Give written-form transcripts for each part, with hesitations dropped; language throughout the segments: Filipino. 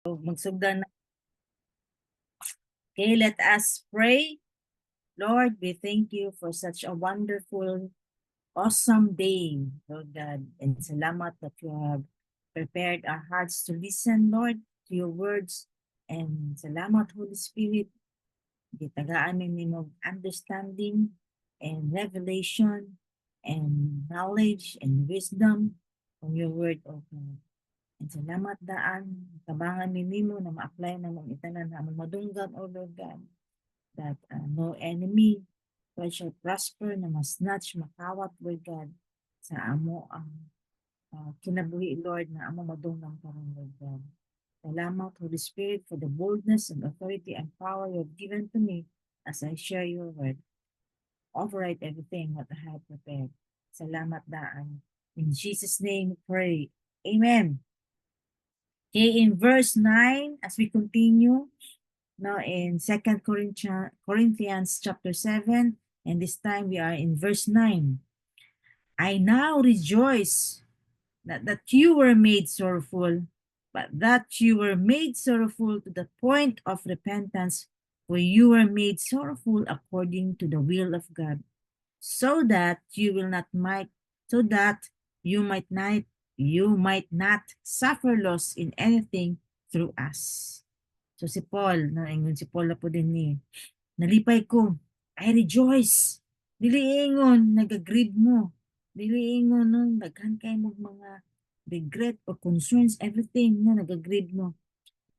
Magsugdan na. Okay, let us pray. Lord, we thank you for such a wonderful, awesome day, Lord God. And salamat that you have prepared our hearts to listen, Lord, to your words. And salamat, Holy Spirit, gitagaan ni mo understanding and revelation and knowledge and wisdom from your word, O God. And salamat daan, tabangan ni Nimo na ma-apply na mong itanan na mong madunggan, O Lord God, that no enemy shall prosper na mas-snatch, makawat, Lord God, sa amo ang kinabuhi, Lord, na amo madunggan karon, Lord God. Salamat, Holy Spirit, for the boldness and authority and power you have given to me as I share your word. Override everything what I have prepared. Salamat daan. In Jesus' name we pray. Amen. Okay, in verse 9, as we continue, now in 2 Corinthians chapter 7, and this time we are in verse 9. I now rejoice not that you were made sorrowful, but that you were made sorrowful to the point of repentance, for you were made sorrowful according to the will of God, so that you will not might so that you might not suffer loss in anything through us. So si Paul, naingon si Paul na po din ni, nalipay ko, I rejoice. Dili ingon, nag-grieve mo. Dili ingon, no, daghan kay mo mga regret or concerns, everything, no, nag-grieve mo.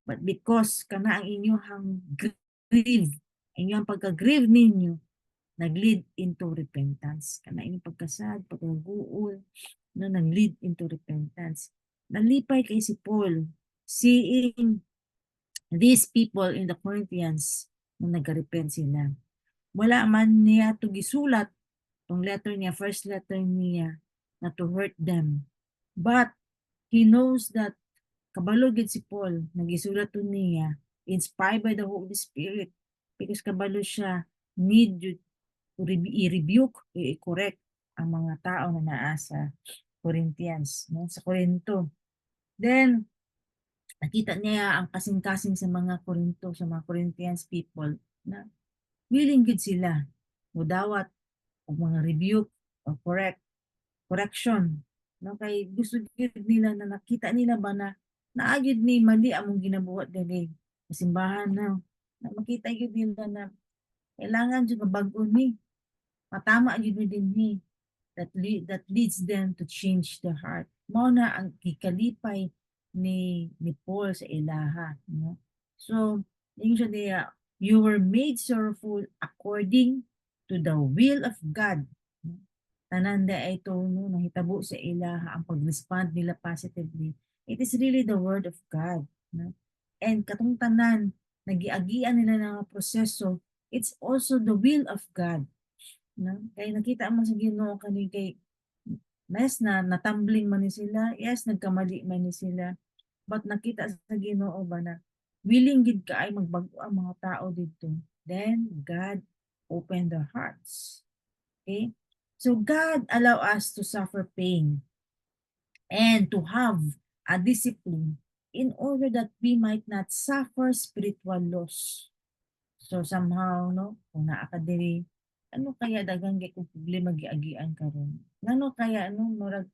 But because kana ang inyong grieve, inyong pagka-grieve ninyo, nag-lead into repentance. Kana inyong pagkasad, pagkaguol, no, nag-lead into repentance. Nalipay kay si Paul, seeing these people in the Corinthians na nag-repent sila. Wala man niya to gisulat, tong letter niya, first letter niya, na to hurt them. But he knows that kabalo gid si Paul, nagisulat to niya, inspired by the Holy Spirit, because kabalo siya, need you to i-rebuke, i-correct ang mga tao na naa sa Corinthians, no? Sa Corinto. Then, nakita niya ang kasing-kasing sa mga Corinto, sa mga Corinthians people, na willing good sila, mudawat, o mga rebuke, o correction. No? Kay gusto gid nila na nakita nila ba na naagid ni mali among ginabuhat dili sa simbahan na makita gid nila na kailangan jud bag-o ni, matama jud ni dinhi, that leads them to change their heart. Mao na ang gikalipay ni Paul sa ilaha, no? So, yung siya niya, you were made sorrowful according to the will of God. Tanan da ay ito, no, nahitabo sa ilaha ang pag-respond nila positively. It is really the word of God, no? And katong tanan, nagiagian nila ng proseso, it's also the will of God. No? Kaya nakita mo sa Ginoo kani kay yes na natumbling man ni sila, yes nagkamali man ni sila, but nakita sa Ginoo ba na willing gid ka ay magbago ang mga tao dito. Then God opened their hearts. Okay? So God allow us to suffer pain and to have a discipline in order that we might not suffer spiritual loss. So somehow, no, kung naa ka diri, ano kaya daghang gay kong problema giagian karon? Ngano kaya ano murag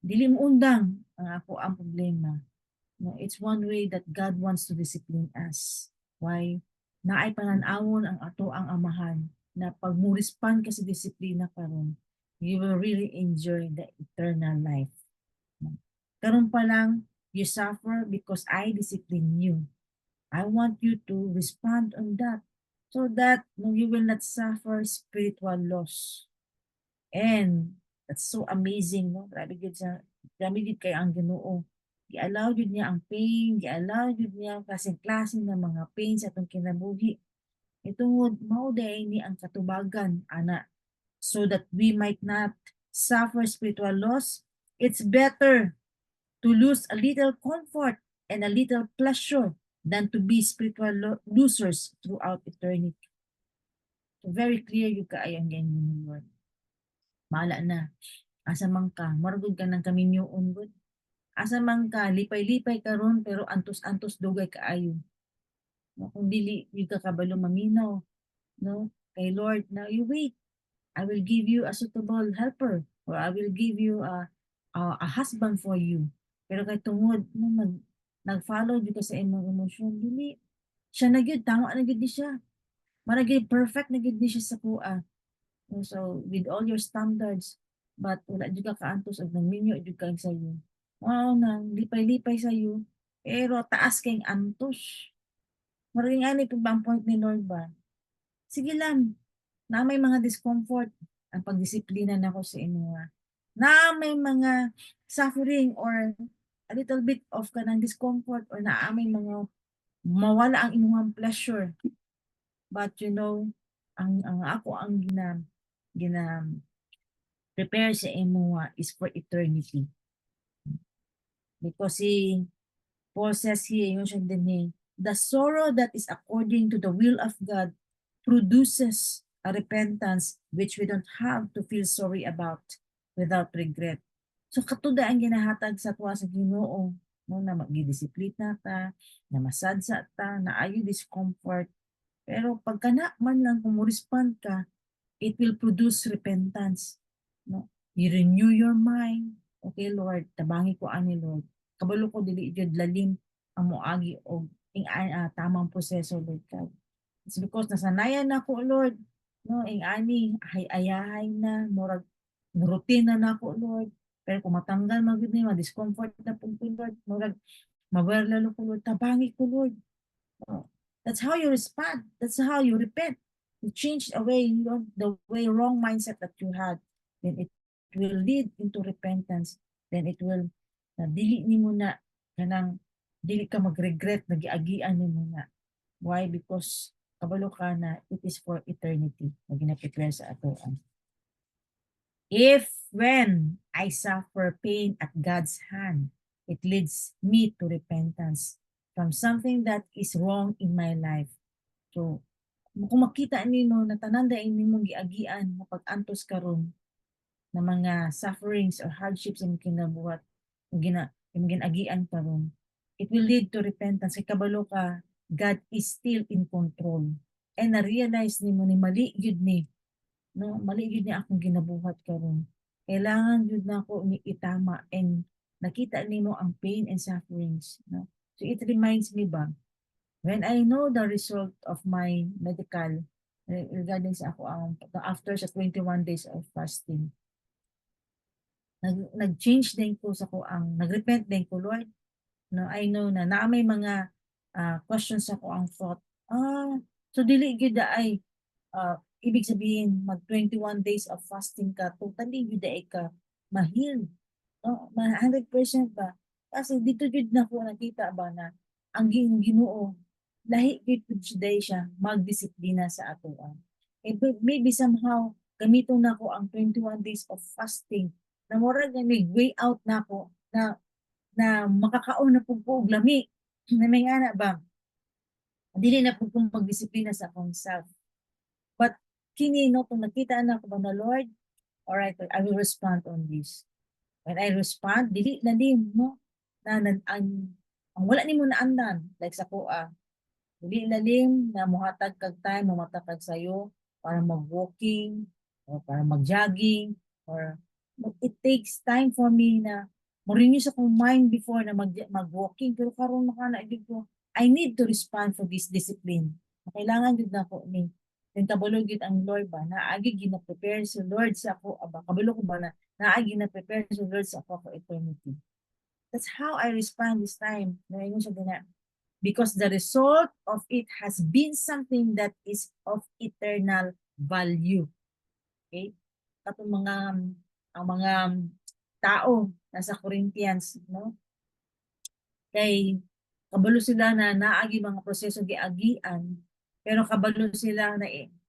dili mo undang ang ako ang problema. No, it's one way that God wants to discipline us. Why? Naay panan-awon ang ato ang amahan na pag mo respond ka sa disiplina karon, you will really enjoy the eternal life. Karon pa lang, you suffer because I discipline you. I want you to respond on that so that you will not suffer spiritual loss. And that's so amazing, no? Grabe gid kay ang Ginoo. Gi-allow jud niya ang pain, gi-allow jud niya klaseng-klase ng mga pain sa atong kinabuhi. Itungod mao day ni ang katubagan ana, so that we might not suffer spiritual loss. It's better to lose a little comfort and a little pleasure than to be spiritual losers throughout eternity. So very clear yung kaayang ganyan, Lord. Maala na. Asa man ka, marugod ka ng kaminyoon, God. asa man ka lipay-lipay karon pero antos-antos dugay kaayo. No, kung dili ka kabalo maminaw, no? Kay Lord, now you wait. I will give you a suitable helper or I will give you a husband for you. Pero kay tungod no, nag-follow jud ka sa imong emosyon, dili siya na gyud tama na gyud ni siya. Mara gyud perfect na gyud ni siya sa kuha. So with all your standards, but wala jud ka kaantos og nagminyo jud ka sa iyo. Wow, nang lipay-lipay sa iyo, pero taas kayong antos. Maraming ani po ba ang point ni Lord ba? Sige lang, na may mga discomfort ang pagdisiplina nako sa inyo nga. Na may mga suffering or a little bit of kanang discomfort or naamay mga mawala ang inyong pleasure. But you know, ang ako ang gina prepare sa imo is for eternity. Because Paul says here, yung siya din the sorrow that is according to the will of God produces a repentance which we don't have to feel sorry about without regret. So katuda ang ginahatag sa tuwa sa Ginoo, no, na magdisiplina ta, na masadsa ta, na ayo discomfort. Pero pagka na man lang kung respond ka, it will produce repentance. No? You renew your mind. Okay, Lord, tabangi ko ani Lord. Kabalo ko dili jud lalim ang moagi og tamang proseso Lord God. It's because nasanayan na ko Lord. No, ing ani ayahay na murag routine na nako Lord. Pero kung matanggal man gud ni discomfort na pud ko Lord, murag maware lalo ko Lord, tabangi ko Lord. Oh, that's how you respond. That's how you repent. You change away the way wrong mindset that you had. Then it will lead into repentance. Then it will dili ni mo na kanang dili ka magregret nagiagian ni mo na. Why? Because kabalo ka na it is for eternity. Na gina-prepare sa atoan. If when I suffer pain at God's hand, it leads me to repentance from something that is wrong in my life. So, kung makita nimo na tanan dai nimong giagian na pag-antos karon na mga sufferings or hardships in kinabuhat imong ginagian karon, it will lead to repentance. Kay kabalo ka, God is still in control. And na-realize nimo ni mali gyud ni, no, mali gyud ni akong ginabuhat karon. Kailangan gyud na ako ni itama and nakita nimo ang pain and sufferings, no? So it reminds me ba when I know the result of my medical regarding sa ako ang after sa 21 days of fasting, nag-change din ko sa ko ang nagrepent din ko Lord. No, I know na may mga questions ako ang thought. So dili gyud ay ibig sabihin mag 21 days of fasting ka totally gyud ay ka mahil. No, 100% ba? Kasi dito gyud na ko nakita ba na ang Ginoo lahi gyud siya magdisiplina sa atoan. Maybe somehow gamiton nako ang 21 days of fasting na mura nga may way out nako na makakaon na pud ko og lami na may ana ba dili na pud ko magdisiplina sa akong self. But kini no kung nakita na ko ba na Lord, alright, I will respond on this. When I respond, dili na din mo na ang wala nimo na andan like sa kuha. Dili lalim na muhatag kag time, mumatag kag sayo para mag-walking or para mag-jogging or it takes time for me na mo-renew sa kong mind before na mag-walking pero karon makana ko I need to respond for this discipline. Kailangan jud nako ni then kabalo gid ang Lord ba naagi gina-prepare si Lord sa ako aba kabalo ko ba na naagi gina-prepare si Lord sa ako for eternity. That's how I respond this time. Naingon siya na because the result of it has been something that is of eternal value. Okay? Katong ang mga tao nasa Corinthians, no? Kay kabalo sila na naagi mga proseso giagian, pero kabalo sila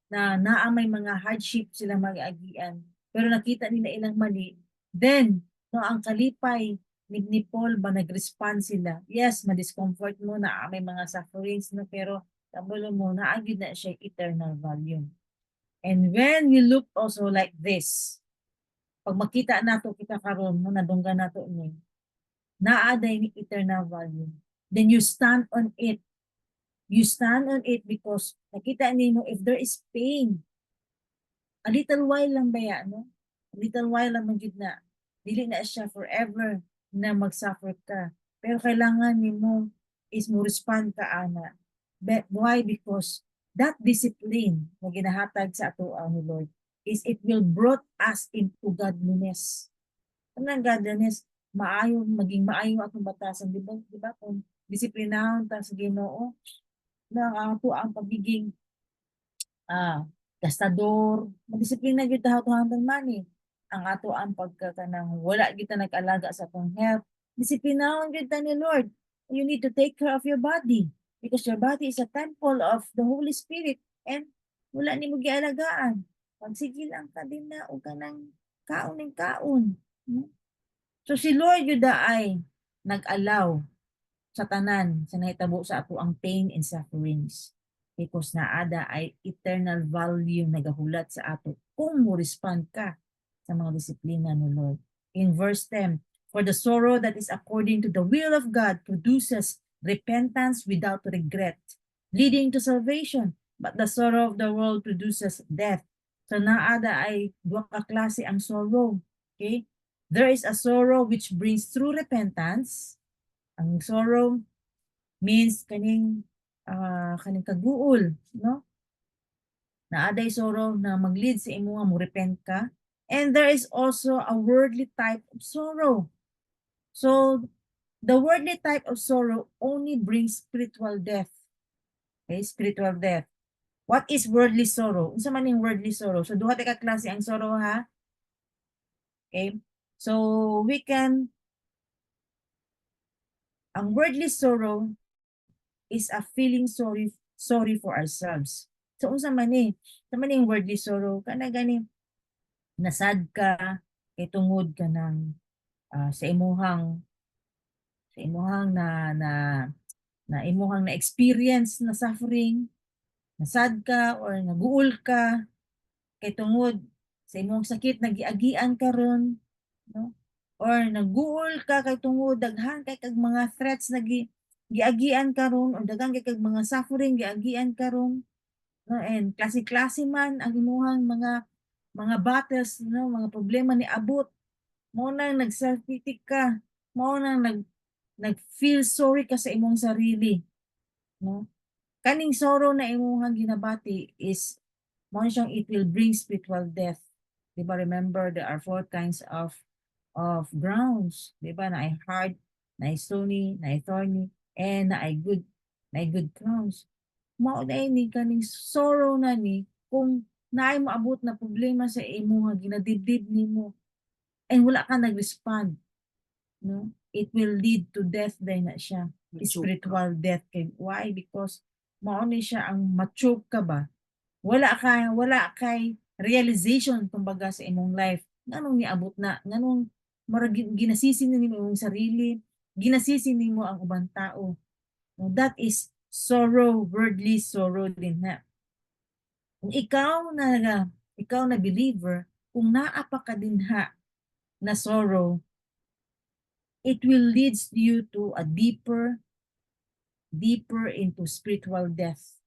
na naamay mga hardship sila mag-agian, pero nakita nila ilang mali. Then, no, ang kalipay ni Paul ba nag-respond sila. Yes, ma-discomfort mo na may mga sufferings no, pero kabalo mo naagi na siya eternal value. And when we look also like this, pag makita nato kita karon no nadunggan nato ni Naaday ni eternal value. Then you stand on it. You stand on it because nakita nimo if there is pain, a little while lang ba yan, no? A little while lang magid na. Dili na siya forever na mag-suffer ka. Pero kailangan nimo is mo respond ka ana. But why? Because that discipline na ginahatag sa ato ni Lord is it will brought us into godliness. Ang godliness, maayo, maging maayo atong batasan, di ba? Di ba? Kung disiplinahon ta sa Ginoo, na ato ang pagiging gastador, madisiplina gyud ta hangtod man eh. Ang ato ang pagkakanang wala gyud ta nag-alaga sa atong health. Disiplinahon gyud ta ni Lord. You need to take care of your body because your body is a temple of the Holy Spirit and wala nimo gialagaan. Pagsige lang ka din na og kanang kaon ng kaon. So si Lord yun ay nag-allow sa tanan sa nahitabo sa ato ang pain and sufferings because naada ay eternal value nagahulat sa ato kung mo respond ka sa mga disiplina ni Lord. In verse 10, for the sorrow that is according to the will of God produces repentance without regret, leading to salvation. But the sorrow of the world produces death. So naada ay duha ka klase ang sorrow. Okay? There is a sorrow which brings through repentance. Ang sorrow means kaning kaguol, no? Naaday sorrow na mag-lead sa imo nga mo repent ka. And there is also a worldly type of sorrow. So the worldly type of sorrow only brings spiritual death. Okay, spiritual death. What is worldly sorrow? Unsa man ning worldly sorrow? So duha ka klase ang sorrow ha. Okay? So we can ang worldly sorrow is a feeling sorry for ourselves. So unsa man ni? Sa man ning worldly sorrow kana gani nasad ka kay tungod ka ng sa imuhang na imuhang na experience na suffering, nasad ka or naguol ka kay tungod sa imong sakit nagiagian karon, no? Or naguol ka kay tungod daghan kay kag mga threats giagian karon or daghan kay kag mga suffering giagian karon, no? And klase-klase man ang imuhang mga battles, no, mga problema ni abot, mo nang nag-self-pity ka, mo nang nag-feel sorry ka sa imong sarili, no? Kaning sorrow na imong ginabati is mo siyang it will bring spiritual death. Di ba remember there are 4 kinds of grounds, di ba? Na ay hard, na ay stony, na ay thorny, and na ay good grounds. Mao na ni kaning sorrow na ni kung naay maabot na problema sa imo nga ginadibdib nimo and wala ka nag-respond, no? It will lead to death din na siya. Spiritual death. Why? Because mao ni siya ang ma-choke ka ba? Wala kay realization kumbaga sa imong life. Nganong niabot na? Nganong marag ginasisi nimo imong sarili, ginasisi nimo ang ubang tao. No, that is sorrow, worldly sorrow din na. Kung ikaw na believer, kung naa pa ka dinha na sorrow, it will lead you to a deeper into spiritual death.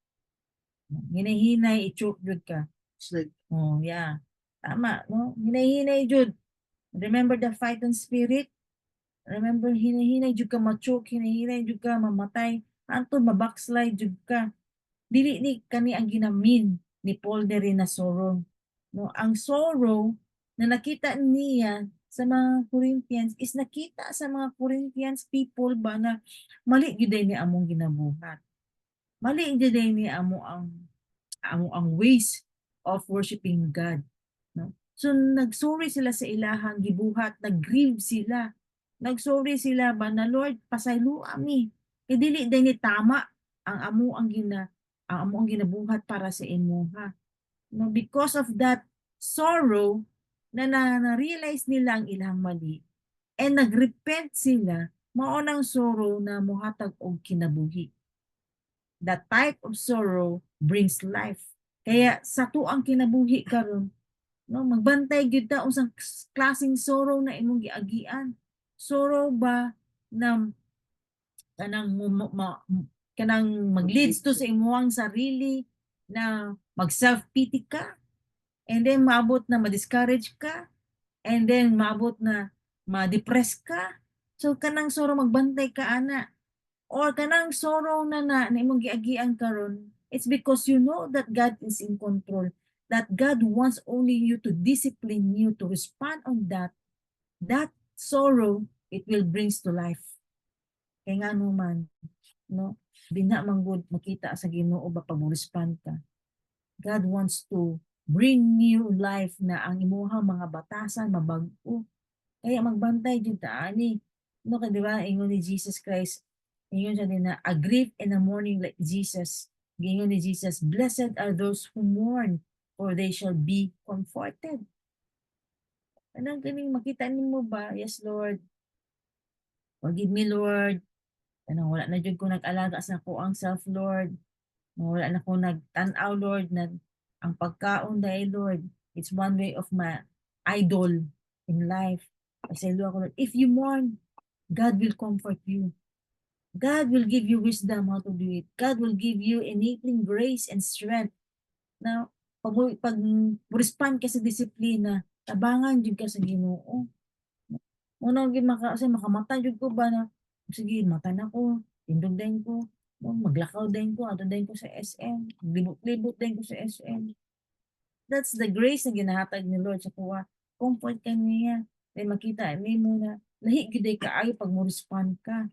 Hinahinay, i-choke jud ka. Oh, yeah. Tama, no? Hinahinay jud. Remember the fighting spirit? Remember, hinahinay jud ka ma-choke, hinahinay jud ka mamatay. Anto, mabackslide jud ka. Dili ni kani ang ginamin ni Paul diri na sorrow. No, ang sorrow na nakita niya sa mga Corinthians is nakita sa mga Corinthians people ba na mali gyud ni among ginabuhat. Mali gyud ni amo ang ways of worshiping God, no? So nagsorry sila sa ilahang gibuhat, nag-grieve sila. Nagsorry sila ba na Lord pasaylo ami. Kay dili din ni tama ang amo ang ginabuhat para sa imo ha. No, because of that sorrow na-realize nila ang ilang mali and nagrepent sila, mao nang sorrow na mohatag og kinabuhi. That type of sorrow brings life. Kaya sa tuang kinabuhi karon, no, magbantay gyud ta unsang klaseng sorrow na imong giagian. Sorrow ba na kanang kanang mag-leads to sa imuhang sarili na mag-self-pity ka, and then maabot na ma-discourage ka, and then maabot na ma-depress ka. So kanang soro magbantay ka ana, or kanang sorrow na imong giagian karon, it's because you know that God is in control, that God wants only you to discipline you to respond on that sorrow, it will brings to life. Kaya nga no man, no, bina manggod makita sa Ginoo ba pag respond ka. God wants to bring new life na ang imuhang mga batasan mabag-o. Kaya magbantay jud ta ani. No ka di ba ingon ni Jesus Christ, ingon siya din na a grief and a mourning like Jesus. Gingon ni Jesus, blessed are those who mourn, for they shall be comforted. Anong ganing makita nimo ba? Yes, Lord. Forgive me, Lord. Anong wala na jud ko nag-alaga sa ko ang self, Lord. Wala na ko nagtanaw, Lord, na ang pagkaon dahil, Lord, it's one way of my idol in life. I say, Lord, if you mourn, God will comfort you. God will give you wisdom how to do it. God will give you enabling grace and strength. Now, pag respond ka sa disiplina, tabangan jud ka sa Ginoo. Muna gyud kasi makamata jud ko ba na sige mata na ko, tindog din ko, maglakaw din ko, ato din ko sa SM, libot-libot din ko sa SM. That's the grace na ginahatag ni Lord sa kuha. Comfort ka niya. Then makita ni mo na lahi gyud ay kaayo pag mo respond ka.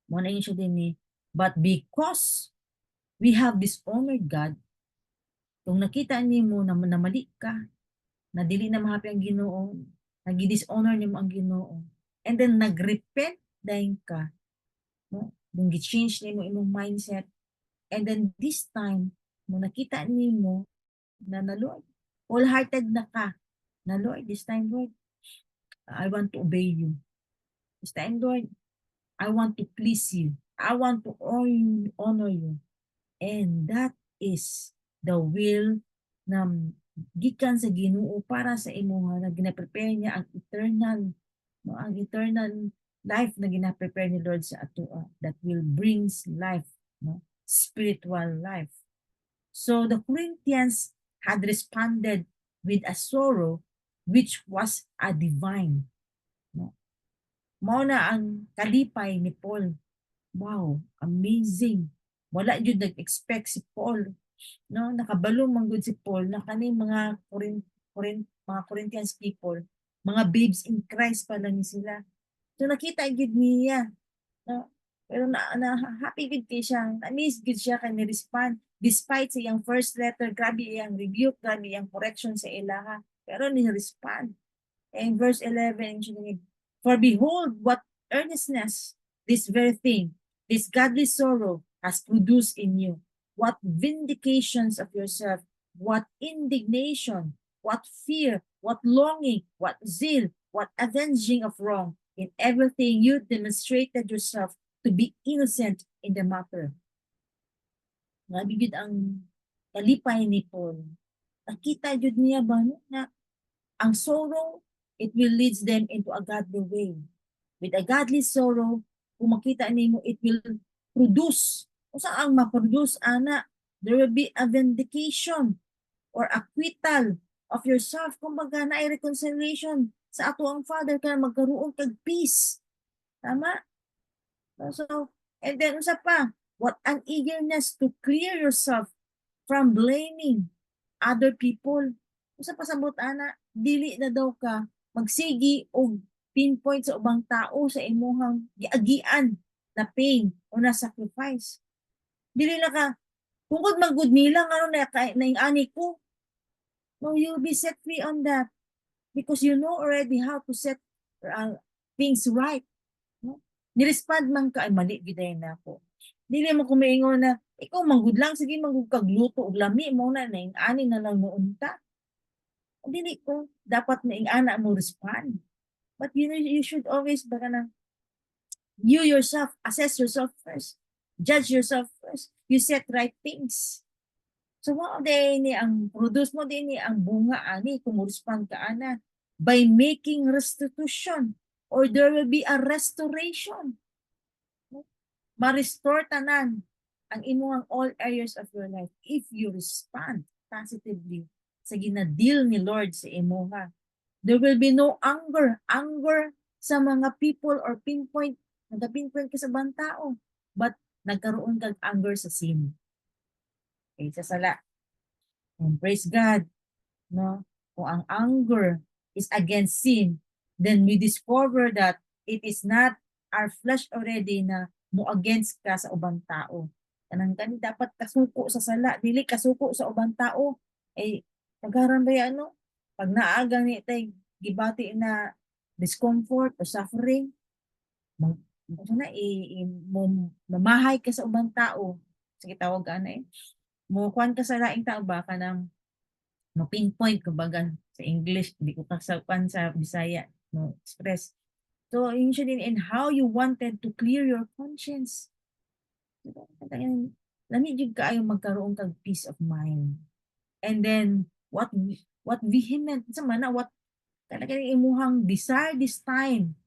Mo na yun siya din ni, but because we have dishonored God, kung nakita niyo mo na mali ka, na dili na mahapi ang Ginoo, nagi-dishonor nimo ang Ginoo, and then nagrepent dayon ka, no? Yung gi-change nimo imong mindset, and then this time mo nakita nimo na Lord, wholehearted na ka, na Lord, this time Lord, I want to obey you. This time Lord, I want to please you. I want to honor you. And that is the will na gikan sa Ginoo para sa imo nga gina-prepare niya ang eternal, no, ang eternal life na gina-prepare ni Lord sa ato that will brings life, no, spiritual life. So the Corinthians had responded with a sorrow which was a divine, no. Mao na ang kalipay ni Paul. Wow, amazing. Wala jud nag-expect si Paul, no, nakabalo man gud si Paul na kani mga mga Corinthians people, mga babes in Christ pa lang sila. So nakita gid niya, no, pero na happy gid kay siya, na-miss gid siya kay ni-respond despite sa iyang first letter, grabe iyang rebuke, grabe iyang correction sa ilaha, pero ni-respond. And verse 11, for behold what earnestness this very thing, this godly sorrow has produced in you. What vindications of yourself, what indignation, what fear, what longing, what zeal, what avenging of wrong. In everything you demonstrated yourself to be innocent in the matter. Nabigid ang kalipay ni Paul. Nakita jud niya ba na ang sorrow, it will lead them into a godly way. With a godly sorrow, kung makita nimo, it will produce. Kung saan ang ma-produce, ana, there will be a vindication or acquittal of yourself. Kung baga na ay reconciliation sa ato ang Father, kaya magkaroon kag peace. Tama? So, and then, usa pa, what an eagerness to clear yourself from blaming other people. Usa pa sabot ana, dili na daw ka magsigi og pinpoint sa ubang tao sa imuhang giagian na pain o na sacrifice. Dili na ka tungod man gud nila ano na naingani ko. No, you'll be set free on that because you know already how to set things right. No? Nirespond man ka ay mali giday na ako. Dili mo kumiingon na ikaw manggud lang sige manggud kag luto og lami mo na naingani na lang noonta. Dili ko dapat na ingana mo respond. But you know, you should always baka na you yourself, assess yourself first. Judge yourself first. You set right things. So mo din ni ang produce mo din ni ang bunga ani kung respond ka ana by making restitution or there will be a restoration. Ma-restore tanan ang imuhang all areas of your life if you respond positively sa gina-deal ni Lord sa imuha. There will be no anger sa mga people or nagka-pinpoint ka sa ibang tao, but nagkaroon kag anger sa sin. Okay, sa sala. And praise God, no? Kung ang anger is against sin, then we discover that it is not our flesh already na mo against ka sa ubang tao. Kanang kani dapat kasuko sa sala, dili kasuko sa ubang tao. Eh, pagharan ba ano? Pag naagang ni tay gibati na discomfort o suffering, na mamahay ka sa ubang tao. Sige tawag ka na eh. Mo kwan ka sa laing tao ba kanang no pinpoint kumbaga sa English, hindi ko kasapan sa Bisaya, no express. So, usually in how you wanted to clear your conscience. Lami jud kaayo magkaroon kag peace of mind. And then what vehement sa mana what talaga imuhang desire this time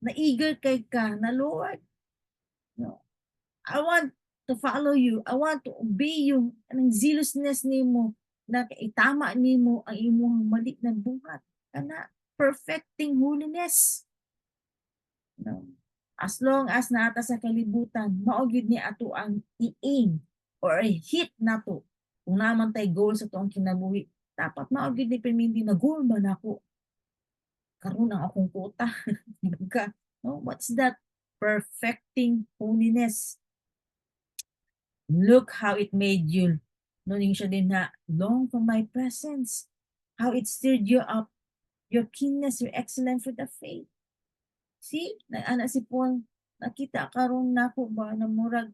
na eager kay ka na Lord, no, I want to follow you. I want to obey you. Anong zealousness nimo na itama nimo ang imong mali na buhat kana perfecting holiness. No. As long as naata sa kalibutan, mao gyud ni ato ang i-aim or hit nato. Kung naman tay goal sa tuong kinabuhi, dapat mao gyud ni permindi na goal ba nako karon ang akong kuta. No, what's that? Perfecting holiness. Look how it made you. Noning siya din na long for my presence. How it stirred you up. Your keenness, your excellence for the faith. See, ana si Paul, nakita karon nako ba na murag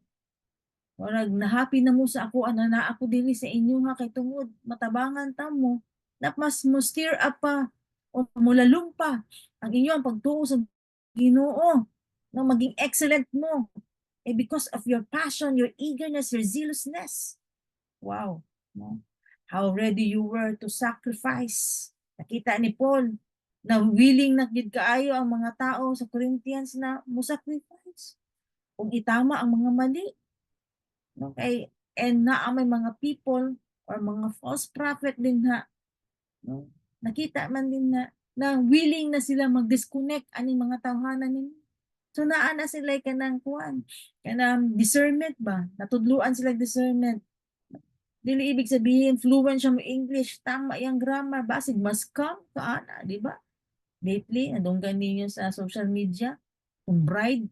na happy na mo sa ako ana na ako dili sa inyo ha kay tungod matabangan ta mo na mas mo stir up pa o mulalong pa ang inyong pagtuo sa Ginoo na maging excellent mo because of your passion, your eagerness, your zealousness. Wow, no? How ready you were to sacrifice. Nakita ni Paul na willing na gid kaayo ang mga tao sa Corinthians na mo-sacrifice kung itama ang mga mali. Okay? And na may mga people or mga false prophet din ha. No? Nakita man din na willing na sila mag-disconnect aning mga tawhanan nila. So naa na sila kanang kuan, kanang discernment ba? Natudluan sila discernment. Dili ibig sabihin fluent siya mo English, tama yang grammar, basig mas come kaana, di ba? Lately, nadunggan ninyo sa social media, kung bride,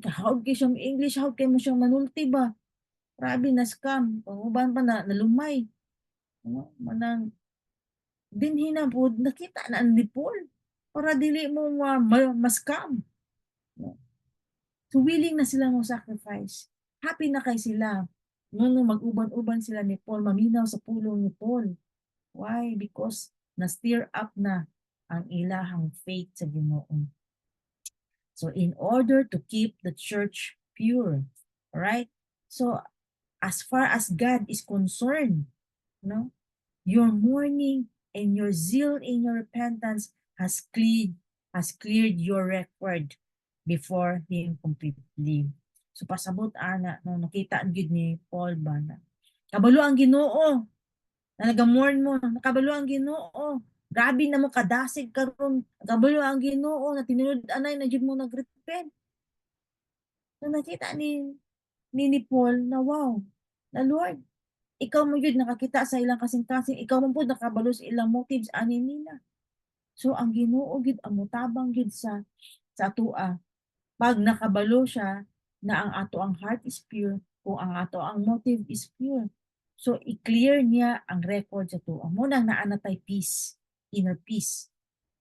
hawag kayo siya mo English, hawag kayo mo siya manulti ba? Grabe na scam, panguban pa na nalumay. Ano, manang dinhi na po, nakita na ang Paul para dili mo ma-scam. So willing na sila mo sacrifice. Happy na kay sila. Nung mag-uban-uban sila ni Paul, maminaw sa pulong ni Paul. Why? Because na-stir up na ang ilahang faith sa Ginoo. So in order to keep the church pure, right? So as far as God is concerned, no, your mourning and your zeal in your repentance has cleared your record before Him completely. So pasabot ana no nakita gid ni Paul ba na kabalo ang Ginoo na nagamorn mo, nakabalo ang Ginoo. Grabe na mo kadasig karon. Kabalo ang Ginoo na tinuod anay na jud mo nagrepent. So nakita ni Paul na wow, na Lord, ikaw mo yun nakakita sa ilang kasing-kasing, ikaw mo po nakabalo sa ilang motives ani nila. So ang Ginoo gid ang mutabang gid sa atua. Pag nakabalo siya na ang ato ang heart is pure, kung ang ato ang motive is pure. So i-clear niya ang record sa tuwa. Mo nang naanatay peace, inner peace.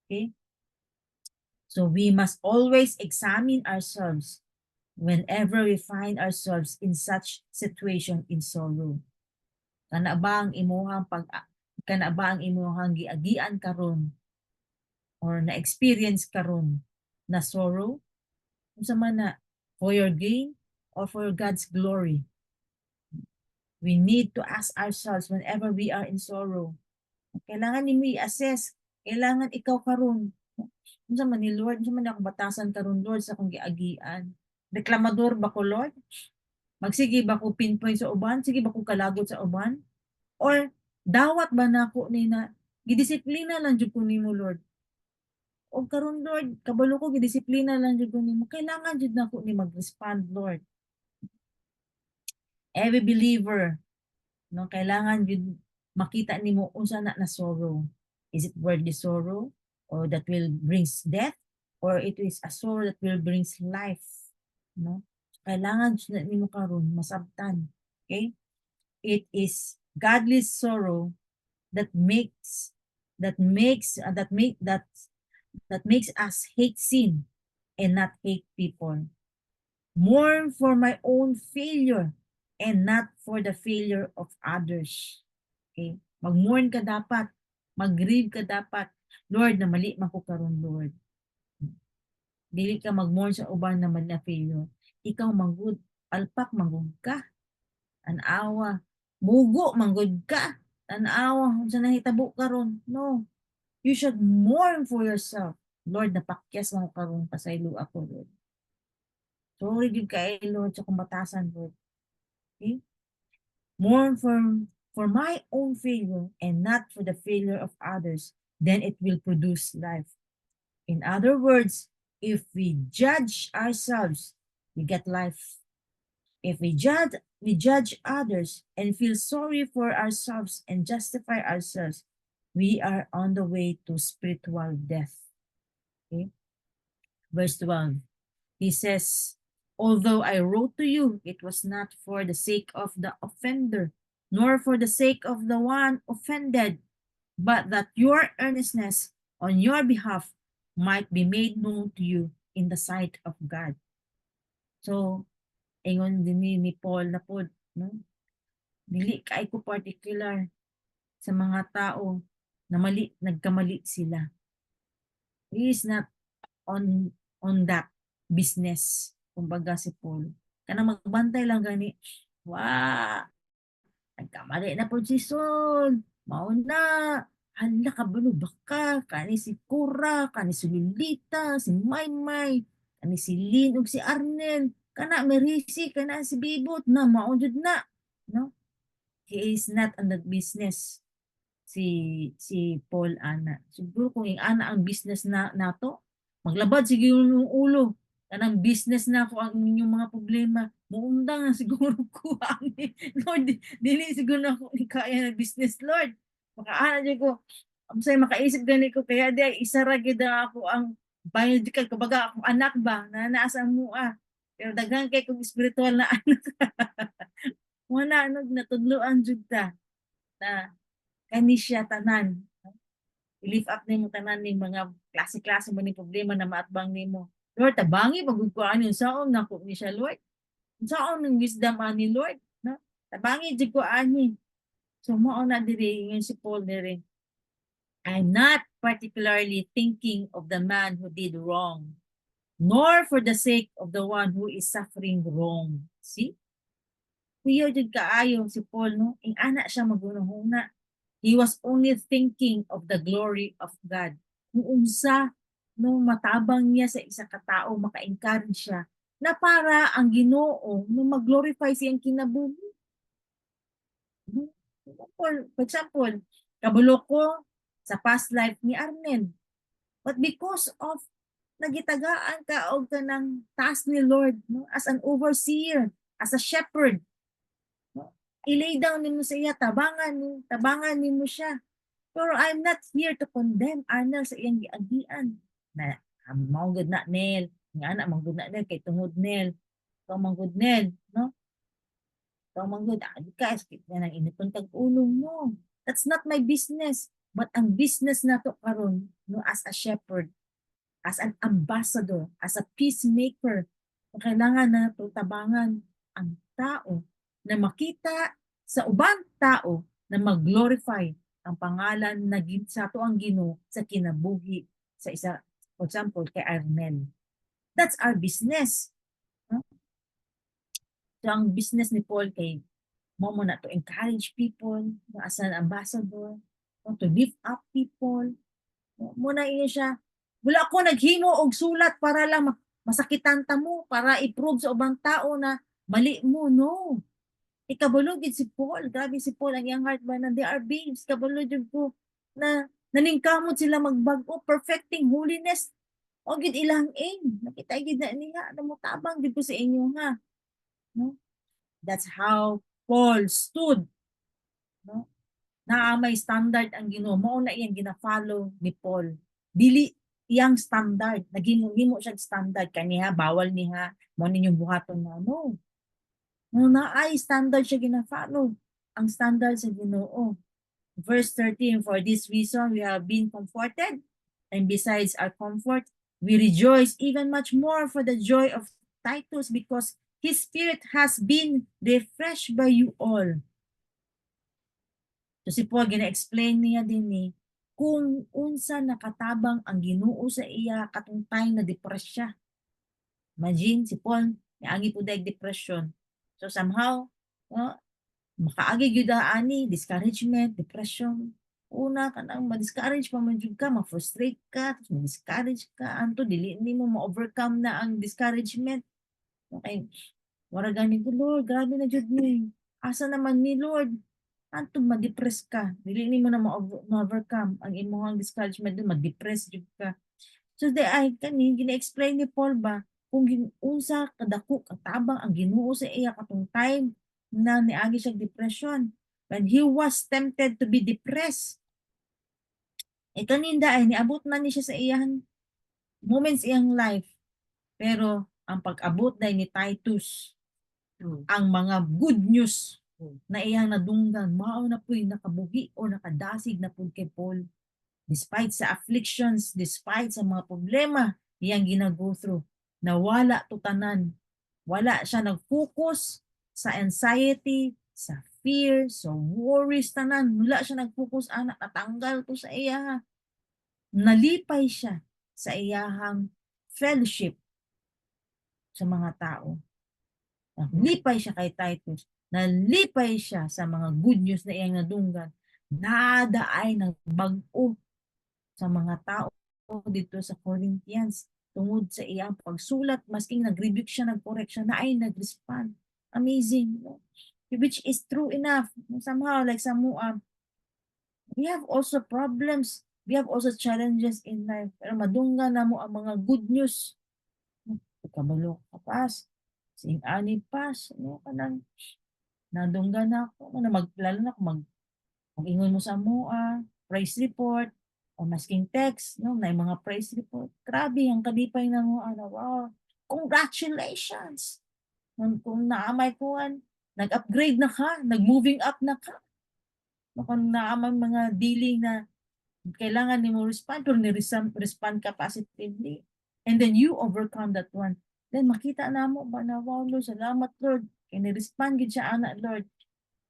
Okay? So we must always examine ourselves whenever we find ourselves in such situation in sorrow. Kana ba ang imuhang giagian karon or na-experience karon na sorrow? Unsa man na for your gain or for God's glory? We need to ask ourselves whenever we are in sorrow. Kailangan nimo i-assess, kailangan ikaw karon Unsa man ni Lord, unsa man akong batasan karon Lord sa akong giagian. Reklamador ba ko Lord? Magsige ba ko pinpoint sa uban? Sige ba ko kalagot sa uban? Or dawat ba nako ni na gidisiplina lang jud ko nimo Lord. O karon Lord, kabalo ko gidisiplina lang jud ko nimo. Kailangan jud nako ni mag-respond Lord. Every believer, no, kailangan jud makita nimo unsa na sorrow. Is it worldly sorrow or that will brings death, or it is a sorrow that will brings life, no? Kailangan jud na nimo karon masabtan. Okay? It is godly sorrow that makes that makes that make that makes us hate sin and not hate people. Mourn for my own failure and not for the failure of others. Okay? Mag-mourn ka dapat. Mag-grieve ka dapat. Lord, na mali man ko karon Lord. Dili ka mag-mourn sa uban na mali na failure. Ikaw manggod, alpak manggod ka. Tanawa. Mugo manggod ka. Tanawa, sa nahitabo karon. No. You should mourn for yourself. Lord, napakyas mo karon pasaylo ako, Lord. Sorry gid kay Lord sa kumbatasan, Lord. Okay? Mourn for my own failure and not for the failure of others, then it will produce life. In other words, if we judge ourselves, we get life. If we judge others and feel sorry for ourselves and justify ourselves, we are on the way to spiritual death. Okay? Verse 12. He says, although I wrote to you, it was not for the sake of the offender, nor for the sake of the one offended, but that your earnestness on your behalf might be made known to you in the sight of God. So, ingon din ni Paul na po, no? Dili kay ko particular sa mga tao na nagkamali sila. He is not on that business, kumbaga si Paul. Kanang magbantay lang gani, nagkamali na po si Sol, mao na, hala kabalo baka, kani si Cora, kani si Lolita, si Maymay, kani si Lynn, ug si Arnel, kana Merisi, kana si Bibot, na mao jud na, no? He is not on that business, si Paul ana. Siguro kung yung ana ang business na nato, maglabad siguro yung ulo. Kanang business na ako ang inyong mga problema. Muundang na siguro ko ani. Lord, dili siguro na ako ni kaya na business, Lord. Makaana dyan ko. Ang say makaisip gani ko kaya di isa ra gyud ako ang biological kumbaga akong anak ba na naasa mo Pero daghan kay kong spiritual na anak. Wala natudloan jud ta na kani siya tanan. I-lift up nimo tanan ning mga klase-klase mo ning problema na maatbang nimo. Lord, tabangi pagud ko ani saon nako ni siya Lord. Saon ning wisdom ani Lord, no? Tabangi jud ko ani. So mao na diri yung si Paul diri. I'm not particularly thinking of the man who did wrong, nor for the sake of the one who is suffering wrong. See? Kuya jud kaayo si Paul, no? Ing ana siya magunahuna. He was only thinking of the glory of God. Kung unsa nung matabang niya sa isa ka tao, maka-encourage siya na para ang Ginoo nung mag-glorify siyang kinabuhi. For example, kabalo ko sa past life ni Arnen. But because of nagitagaan ka og kanang task ni Lord, no, as an overseer, as a shepherd, no, ilay down nimo sa iya, tabangan nimo siya. Pero I'm not here to condemn Arnel sa iyang giagian. Na mao gud na Nel, nga na man gud na Nel kay tungod Nel. Ikaw man gud Nel, no? Ikaw man gud adi ka sakit na nang initong tag-ulo mo. That's not my business. But ang business nato karon, no, as a shepherd, as an ambassador, as a peacemaker, kailangan na tabangan ang tao na makita sa ubang tao na mag-glorify ang pangalan na sa ato ang Ginoo sa kinabuhi sa isa, for example, kay Arnel. That's our business. No? So ang business ni Paul kay mo na to encourage people, no, as an ambassador, no, to lift up people. Muna iya siya Wala ko naghimo og sulat para lang masakitan ta mo, para i-prove sa ubang tao na mali mo, no. Ikabalo gid si Paul, grabe si Paul ang iyang heart ba na they are babes, kabalo jud ko na naningkamot sila magbag-o, perfecting holiness. O gid ilang aim, nakita gid na niya, namutabang gid ko sa inyo ha. No? That's how Paul stood. No? Naa may standard ang Ginoo, mao na iyang gina-follow ni Paul. Dili iyang standard, naghimo siya standard kaniya bawal niya mo ninyong buhaton na no. No na ay standard siya gina-follow. Ang standard sa Ginoo. Verse 13, for this reason we have been comforted, and besides our comfort, we rejoice even much more for the joy of Titus because his spirit has been refreshed by you all. So si Paul gina-explain niya din ni kung unsa nakatabang ang Ginoo sa iya katong time na depressed siya. Imagine si Paul niagi po dahil depression. So somehow, makaagi gyud ani discouragement, depression. Una ka nang ma-discourage pa man jud ka, ma-frustrate ka, tapos ma-discourage ka, anto dili nimo ma-overcome na ang discouragement. Okay. Wala gani ko, Lord, grabe na jud ni. Asa naman ni Lord? Anto ma-depress ka. Dili nimo na ma-overcome ang imong discouragement, ma-depress jud ka. So di ay kani gina-explain ni Paul ba kung unsa kadako katabang ang Ginoo sa iya katong time na niagi siya depression. When he was tempted to be depressed, kaninda ay niabot na ni siya sa iyang moments iyang life. Pero ang pag-abot dahil ni Titus, ang mga good news na iyang nadunggan, mao na po'y nakabuhi o nakadasig na po kay Paul. Despite sa afflictions, despite sa mga problema iyang gina-go through, nawala to tanan. Wala siya nag-focus sa anxiety, sa fear, sa worries tanan. Wala siya nag-focus, anak, natanggal to sa iya. Nalipay siya sa iyahang fellowship sa mga tao. Nalipay siya kay Titus. Nalipay siya sa mga good news na iyang nadunggan. Nada ay nagbag-o sa mga tao dito sa Corinthians tungod sa iyang pagsulat, masking nag-rebuke siya, nag-correct siya, na ay nag-respond. Amazing. No? Which is true enough. Somehow, like we have also problems. We have also challenges in life. Pero madunggan na mo ang mga good news. Kabalo ka pas. Sing ani pas. No? Kanang nadunggan na ako. Lalo na ako mag-ingon mo sa mua, price report, o masking text, no, na mga price report. Grabe, ang kalipay na mo, wow, congratulations! Kung naamay ko, nag-upgrade na ka, nag-moving up na ka. Kung naamay mga dealing na kailangan ni mo respond, pero ni-respond ka positively. And then you overcome that one. Then makita na mo ba na, wow, Lord, salamat, Lord. Kaya ni-respond gid siya, anak, Lord.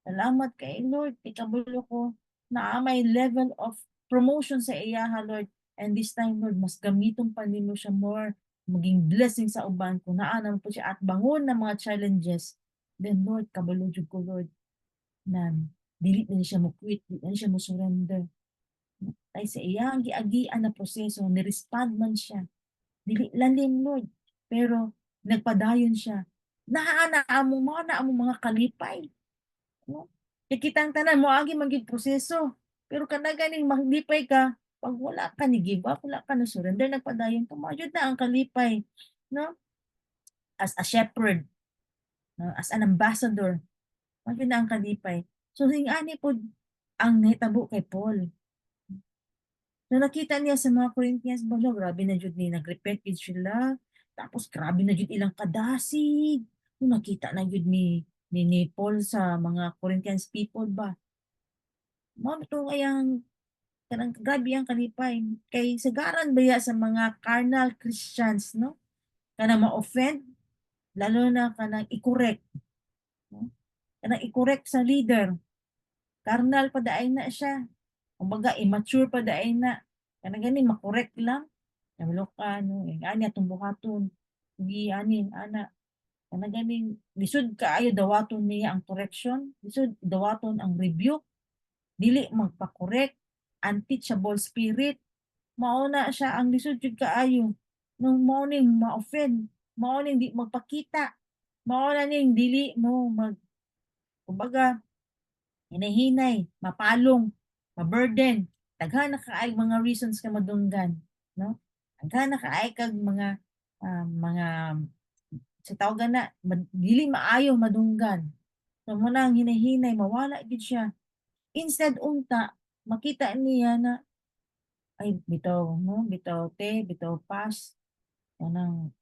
Salamat kay Lord, ikabulo ko na may level of promotion sa iya, Lord. And this time, Lord, mas gamiton pa nimo siya more, maging blessing sa uban ko, naanan po siya at bangon ng mga challenges. Then, Lord, kabalo jud ko, Lord, na dili na siya mo quit, dili na siya mo surrender. Ay sa iya, ang giagian na proseso, ni-respond man siya. Dili lalim, Lord. Pero, nagpadayon siya. Naana mo mga kalipay. No? Kitang tanan mo agi magig proseso. Pero kana ganing maglipay ka, pag wala ka ni give up, wala ka na surrender, nagpadayon ka, maayod na ang kalipay. No? As a shepherd, no? As an ambassador, maayod na ang kalipay. So, hingani po ang nahitabo kay Paul. So, nakita niya sa mga Corinthians, bala, grabe na jud ni nag-repent sila. Tapos, grabe na jud ilang kadasig. Kung nakita na jud ni Paul sa mga Corinthians people ba, mao to ayang kanang grabe ang kalipay kay sagaran baya sa mga carnal Christians, no? Kanang ma-offend, lalo na kanang i-correct, no? Kanang i-correct sa leader. Carnal pa daay na siya. Kumbaga immature pa daay na. Kanang gani ma-correct lang. Nahulok ka, no? Ani atong buhaton. Hindi ani ana. Kanang gani lisod kaayo dawaton niya ang correction. Lisod dawaton ang rebuke. Dili magpa-correct, unteachable spirit, mauna siya ang lisod jud kaayo. Nung morning ma-offend, mao ning di magpakita, mao na ning dili mo kumbaga hinahinay, mapalong, ma-burden. Daghan na kaay mga reasons ka madunggan, no? Daghan na kaay kag mga sa tawagan na dili maayo madunggan. So mo nang hinahinay mawala gid siya. Instead unta makita niya na ay bitaw no, bitaw te, bitaw pas. Kanang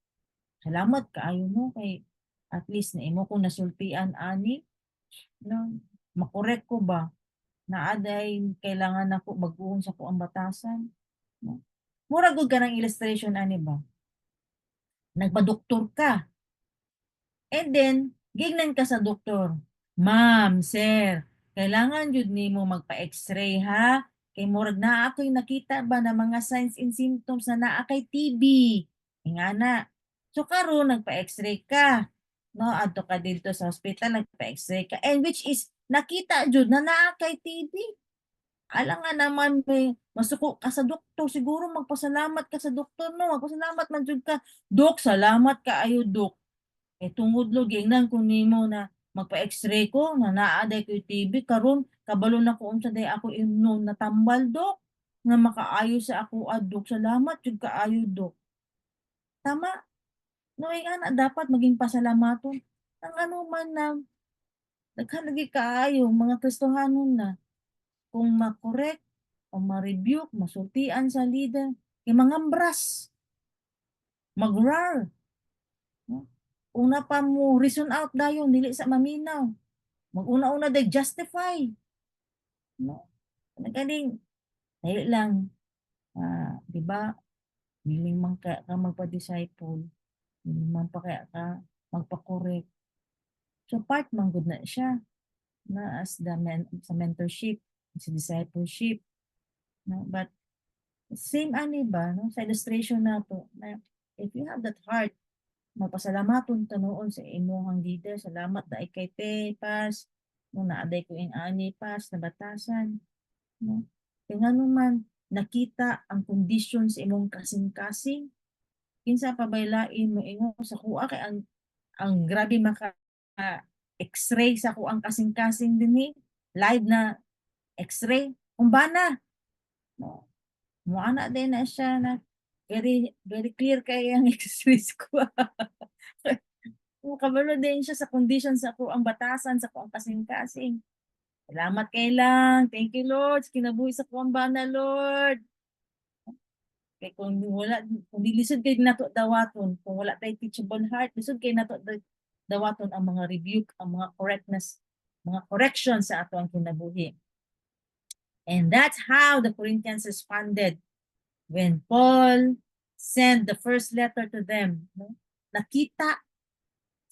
salamat kaayo mo kay at least naimo ko nasultian ani no, makorek ko ba na aday kailangan ako baguhon sa ko ang batasan no. Mura gud ka ng illustration ani ba? Nagpa-doktor ka and then gingnan ka sa doktor. Ma'am, sir, kailangan jud nimo magpa-X-ray ha. Kay murag naa ako'y nakita ba na mga signs and symptoms na naa kay TB. Ingana. So karon nagpa-X-ray ka. No, adto ka dito sa hospital nagpa-X-ray ka and which is nakita jud na naa kay TB. Alangan naman may masuko ka sa doktor, siguro magpasalamat ka sa doktor no, magpasalamat man jud ka. Dok, salamat kaayo dok. Eh tungod lo giingnan ko nimo na magpa-X-ray ko na naa day ko'y TB karon kabalo na ko unsa day ako immune natambal dok, nga makaayo sa ako dok. Salamat jud kaayo dok. Tama, no ingana dapat maging pasalamaton ang ano man na daghan lagi kaayo mga Kristohanon na kung ma-correct o ma-rebuke, masultian sa leader, kay mangambras, mag-roar. No? Una pa mo reason out dayon dili sa maminaw. Mag-una-una day justify. No? Galing, dili lang, di ba, willing man ka magpa-disciple, willing man pa kaya ka magpa-correct. So part man good na siya na as sa mentorship, sa discipleship. No? But same ani ba no sa illustration nato na if you have that heart mapasalamaton ta noon sa imong leader, salamat daay kay te pas no naaday ko ing ani pas na batasan no kay ngano man nakita ang condition sa imong kasing-kasing kinsa pa baylain mo ingon sa kuha kay ang grabe maka X-ray sa kuang kasing-kasing dinhi live na X-ray umbana no mo ana din na siya na very very clear kay ang experience ko. Kabalo din siya sa condition sa ko ang batasan sa ko ang kasing-kasing. Salamat kay lang. Thank you Lord. Sa kinabuhi sa ko ang bana Lord. Kay kung wala kung di lisod kay nato dawaton, kung wala tay teachable heart, lisod kay nato dawaton ang mga rebuke, ang mga correctness, mga correction sa ato ang kinabuhi. And that's how the Corinthians responded when Paul sent the first letter to them. No? Nakita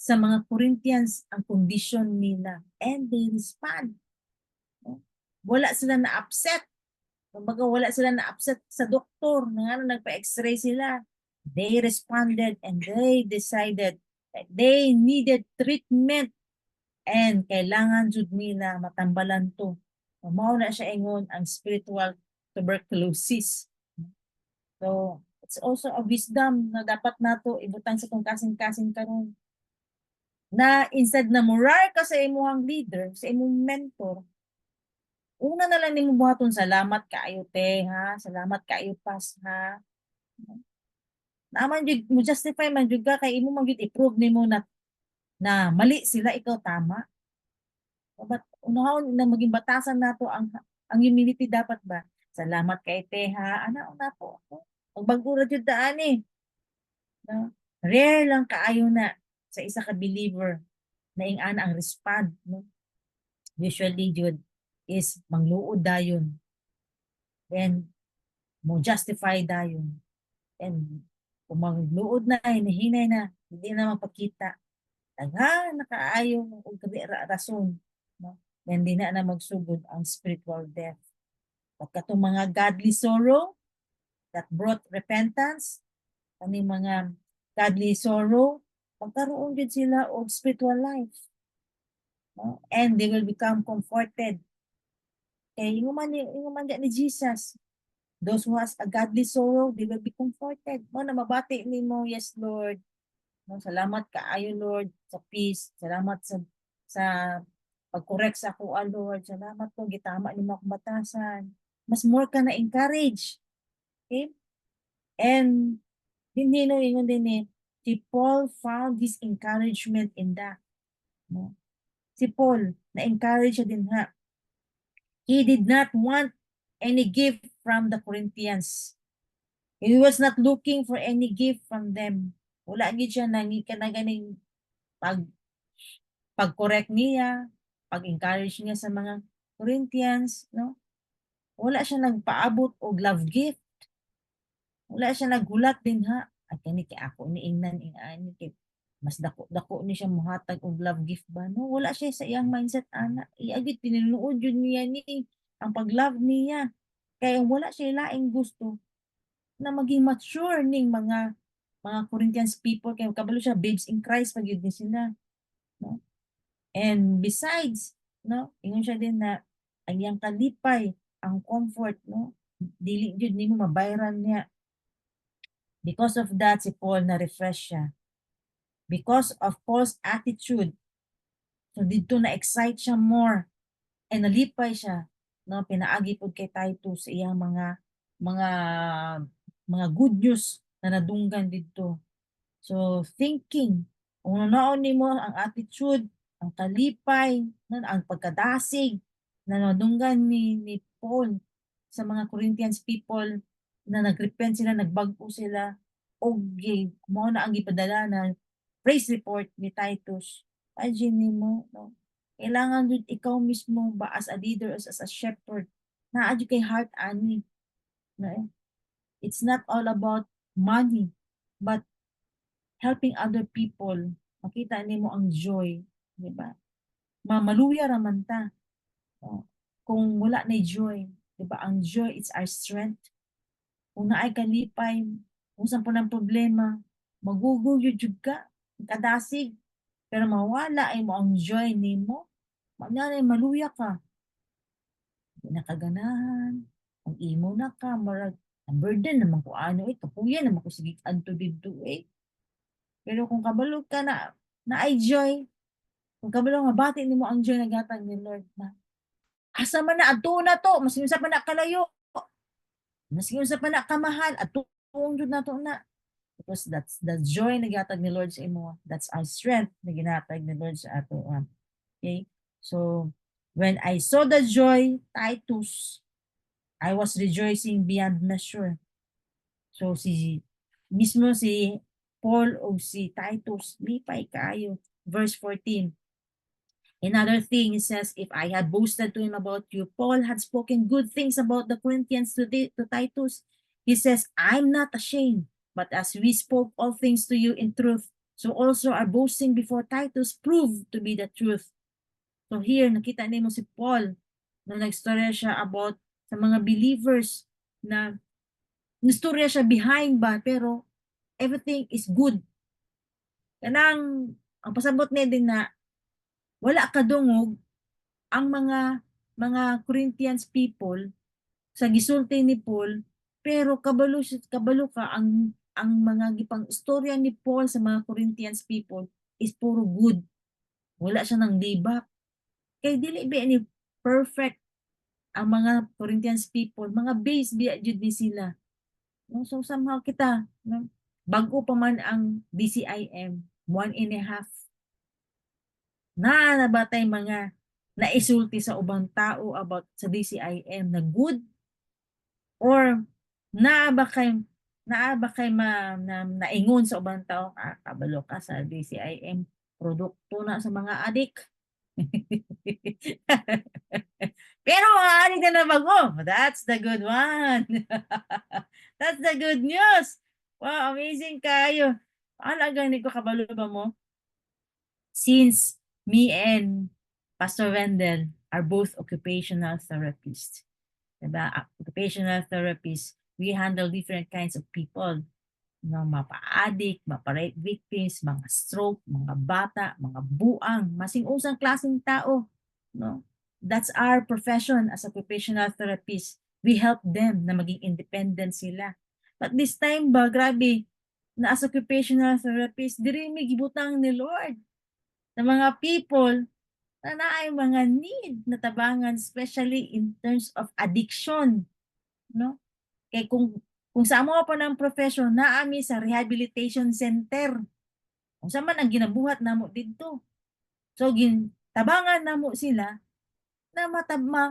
sa mga Corinthians ang condition nila and they respond. No? Wala sila na upset. Kumbaga wala sila na upset sa doktor na nagpa-X-ray sila. They responded and they decided that they needed treatment and kailangan jud nila matambalan to. Mao na siya ingon ang spiritual tuberculosis. So, it's also a wisdom na dapat nato ibutang sa kung kasing-kasing karon na instead na murar ka sa imong leader, sa imong mentor, una na lang nimo buhaton salamat kaayo te ha, salamat kaayo pas ha. Naman jud mo justify man jud ka kay imo man jud i-prove nimo na mali sila ikaw tama. But unahon na maging batasan nato ang humility dapat ba? Salamat kay te ha. Ana una po. Magbagura jud daan eh. No? Rare lang kaayo na sa isa ka believer na ingana ang respond no. Usually jud is mangluod dayon. Then mo justify dayon. And kung magluod na hinahinay na hindi na mapakita. Daghan nakaayo og rason no. Then di na magsugod ang spiritual death. Pagkatong mga godly sorrow that brought repentance, kani mga godly sorrow, magkaroon din sila og spiritual life. No? And they will become comforted. Kay ingon man ni Jesus, Those who has a godly sorrow, they will be comforted. Mo na mabati nimo, yes Lord. No, salamat kaayo Lord sa peace. Salamat sa pag-correct sa ako, Lord. Salamat po, gitama nimo akong batasan. Mas more ka na encourage. Okay? And hindi no, ingon din si Paul found his encouragement in that. No? Si Paul, na-encourage siya din ha. He did not want any gift from the Corinthians. He was not looking for any gift from them. Wala gid siya nangi ka na ganing pag-correct niya, pag-encourage niya sa mga Corinthians, no? Wala siya nagpaabot og love gift. Wala siya naghulat din ha. At kani kay ako ni ingnan ingani kay mas dako ni siya mohatag og love gift ba no? Wala siya sa iyang mindset ana. Iagit tinuod jud niya ni ang pag-love niya. Kaya wala siya laing gusto na maging mature ning mga Corinthians people kay kabalo siya babes in Christ pag yun ni sila, no? And besides, no, ingon siya din na ang iyang kalipay, ang comfort, no, dili jud nimo mabayran niya. Because of that, si Paul na-refresh siya. Because of Paul's attitude, so dito na-excite siya more and nalipay siya, no, pinaagi pod kay Titus sa iyang mga good news na nadunggan dito. So thinking, kung naon nimo ang attitude, ang kalipay, ang pagkadasig na nadunggan ni Paul sa mga Corinthians people na nagrepent sila, nagbago sila, o mao na ang gipadala na praise report ni Titus. Imagine nimo, no? Kailangan din ikaw mismo ba as a leader, as a shepherd, naa jud kay heart ani. No? It's not all about money, but helping other people. Makita nimo ang joy, di ba? Maluya raman ta. Kung wala na joy, di ba? Ang joy is our strength. Kung naay kalipay, kung saan po ng problema, maguguyod jud ka, kadasig, pero mawala ay mo ang joy nimo, mangyari maluya ka. Di nakaganahan, ang imo na ka, marag, ang burden naman ko ano kapuya naman ko sige adto didto Pero kung kabalo ka na ay joy, kung kabalo mabati nimo ang joy na gatag ni Lord na asa man na adto na to, mas unsa pa na kalayo, mas unsa pa na kamahal adtuong jud nato na. Because that's the joy na gatag ni Lord sa imo. That's our strength na ginatag ni Lord sa ato. Okay? So, when I saw the joy, Titus, I was rejoicing beyond measure. So, mismo si Paul o si Titus, lipay kayo. Verse 14. Another thing, it says, if I had boasted to him about you, Paul had spoken good things about the Corinthians to Titus. He says, I'm not ashamed, but as we spoke all things to you in truth, so also our boasting before Titus proved to be the truth. So here, nakita nimo si Paul na nagstorya siya about sa mga believers na nistorya siya behind ba, pero everything is good. Kanang, ang pasabot niya din na wala kadungog ang mga Corinthians people sa gisulti ni Paul, pero kabalo ka ang mga gipang istorya ni Paul sa mga Corinthians people is puro good. Wala siya nang libak. Kay dili ba ni perfect ang mga Corinthians people, mga base biya jud ni sila. No, so somehow kita, no, bago pa man ang DCIM, 1.5 na nabatay mga naisulti sa ubang tao about sa DCIM na good or naa ba kay naingon sa ubang tao kabalo ka sa DCIM produkto na sa mga adik. Pero mga adik na bago, that's the good one. That's the good news. Wow, amazing kayo. Paano gani ko kabalo ba mo? Since me and Pastor Wendell are both occupational therapists. Diba? Occupational therapists, we handle different kinds of people. Mapa-addict, mapa-rape victims, mga stroke, mga bata, mga buang, masing-usang klaseng tao. No? That's our profession as occupational therapists. We help them na maging independent sila. But this time ba, grabe, na as occupational therapist, diri may gibutang ni Lord na mga people na naay mga need na tabangan, especially in terms of addiction, no? Kay kung sa amo pa ng profession, naami sa rehabilitation center. Kung sa man ang ginabuhat namo didto. So tabangan namo sila na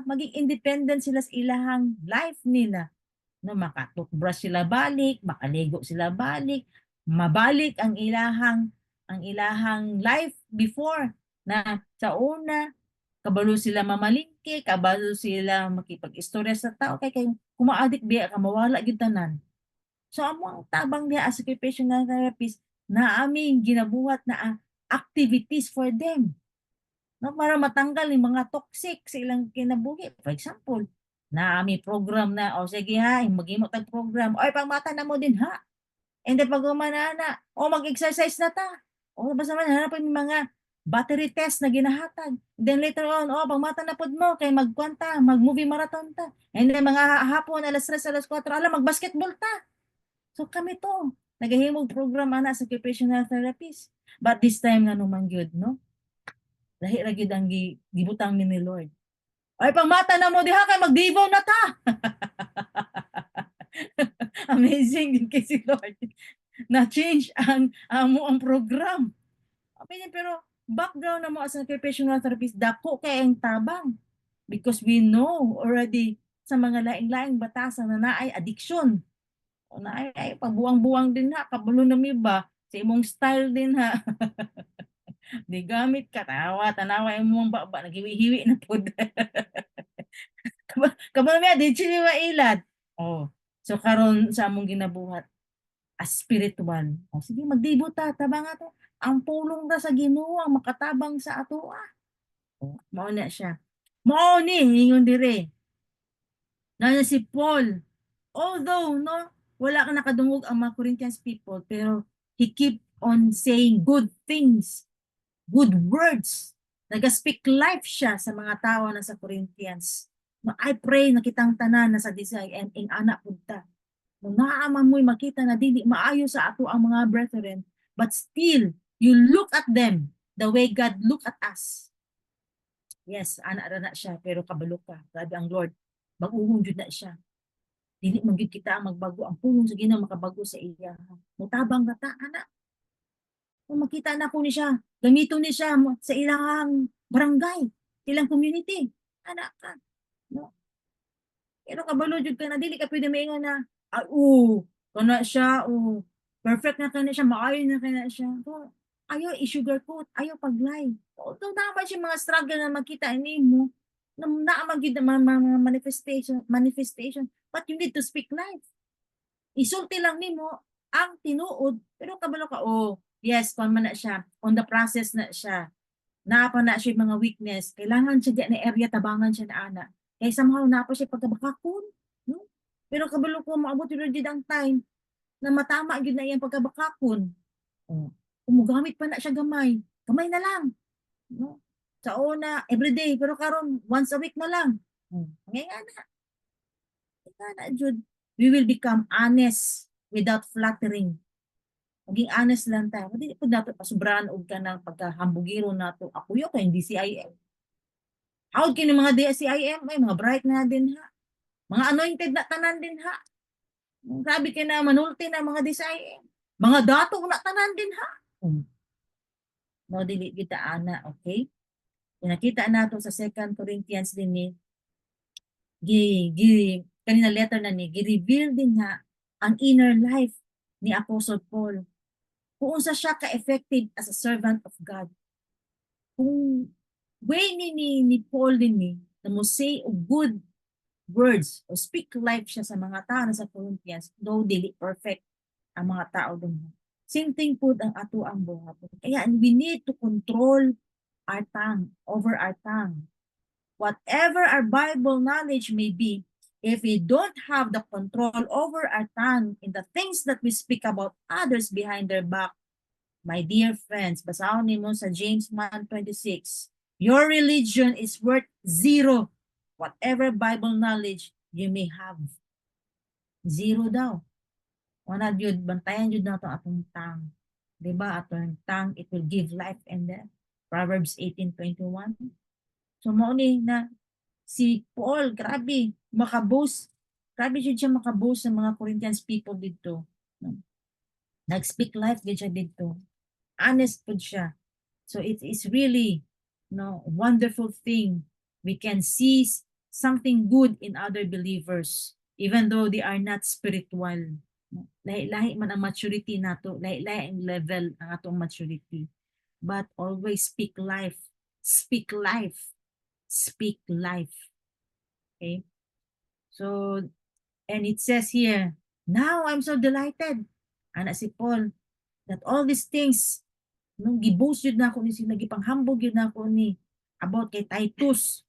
maging independent sila sa ilahang life nila. No, makatoothbrush sila balik, makaligo sila balik, mabalik ang ilahang life before na sa una kabalo sila mamalingke, kabalo sila makipag-istorya sa tao kay kung ma-addict biya ka mawala gyud tanan. So amo ang tabang niya as occupational therapist na aming ginabuhat na activities for them. No, para matanggal yung mga toxic sa ilang kinabuhi. For example, naami program na, o sige ha, maghimo tag program, oy pangmata na mo din ha. And then pag umanana, o mag-exercise na ta. O basta man hanapin yung mga battery test na ginahatag. Then later on, o pangmata na pod mo kay magkwanta, mag-movie marathon ta. And then mga hapon alas 3, alas 4, ala mag-basketball ta. So kami to, nagahimog program ana sa occupational therapist. But this time nga naman gyud, no? Lahi ra gyud ang gibutang ni Lord. Ay pangmata na mo diha kay mag-devo na ta. Amazing din kay si Lord. Na-change ang amo ang program. Pero background na mo as a occupational therapist, dako kay ang tabang. Because we know already sa mga laing-laing batasan na naay addiction. O naay ay pagbuwang-buwang din ha, kabalo na mi ba sa imong style din ha. Di gamit ka, tanawa imong baba, naghiwi-hiwi na pod. Kabalo mi di chili mailad. Oh, so karon sa among ginabuhat as spiritual. Oh, sige magdibo ta, tabang ato. Ang pulong ra sa Ginoo ang makatabang sa ato. Oh, mao na siya. Mao ni ingon dire. Na si Paul. Although no, wala ka nakadungog ang mga Corinthians people, pero he keep on saying good things, good words. Nag-speak life siya sa mga tao na sa Corinthians. I pray na kitang tanan na sa DCIM ing anak punta. Kung naaman mo'y makita na dili maayo sa ato ang mga brethren, but still, you look at them the way God look at us. Yes, anak ra na siya, pero kabalo ka. Grabe ang Lord. Mag-uhong jud na siya. Dili man gyud kita ang magbago, ang pulong sa Ginoo makabago sa iya. Mutabang na ta, anak. Kung makita na ko ni siya, gamiton ni siya sa ilang barangay, ilang community. Anak ka. No? Pero kabalo jud ka na dili ka pwede maingon na kana siya, perfect na kana siya, maayo na kana siya. So, ayaw i-sugarcoat, ayaw pag-lie. Although naman siya mga struggle na makita nimo, na naamag yun mga manifestation, but you need to speak life. Isulti lang nimo ang tinuod, pero kabalo ka, yes, kung man na siya, on the process na siya, napa na siya mga weakness, kailangan siya di na area tabangan siya na ana. Kaya somehow napa siya pagkabakakon. No? Pero kabalo ko, maabot yun din ang time na matama yun na iyang pagkabakakon. Umugamit pa na siya gamay. Gamay na lang. No? Sa una, everyday, pero karon once a week na lang. Ngayon na. Ngayon na, Jude. We will become honest without flattering. Maging honest lang tayo. Hindi po dapat pasubrahan og ka ng pagkahambugiro nato. Ako yun kayong DCIM. How kini mga DCIM? Ay, mga bright na din ha. Mga anointed na tanan din ha. Grabe ka na manulti na mga DCIM. Mga dato na tanan din ha. No, dili kita ana, okay? Nakita nato sa 2 Corinthians din ni kanina letter na ni gi-reveal din ha ang inner life ni Apostle Paul. Kung sa siya ka-effective as a servant of God. Kung way ni Paul din ni na mo say good words o speak life siya sa mga tao sa Corinthians, though dili perfect ang mga tao din. Same thing po ang ato ang buhat. Kaya we need to control our tongue, over our tongue. Whatever our Bible knowledge may be, if we don't have the control over our tongue in the things that we speak about others behind their back, my dear friends, basahon nimo sa James 1:26, your religion is worth zero. Whatever Bible knowledge you may have. Zero daw. Una jud bantayan jud nato atong tongue. Diba? Atong tongue, it will give life and death. Proverbs 18:21. So mao ni na si Paul, grabe, makabos. Grabe jud siya makabos sa mga Corinthians people dito. Nag-speak life gid siya dito. Honest pud siya. So it is really wonderful thing. We can see something good in other believers even though they are not spiritual. Lahi-lahi man ang maturity nato, lahi-lahi ang level ng atong maturity. But always speak life. Speak life. Speak life. Okay? So, and it says here, now I'm so delighted, ana si Paul, that all these things, nung giboast yun na ako ni sila, gipanghambog yun na ako ni, about kay Titus,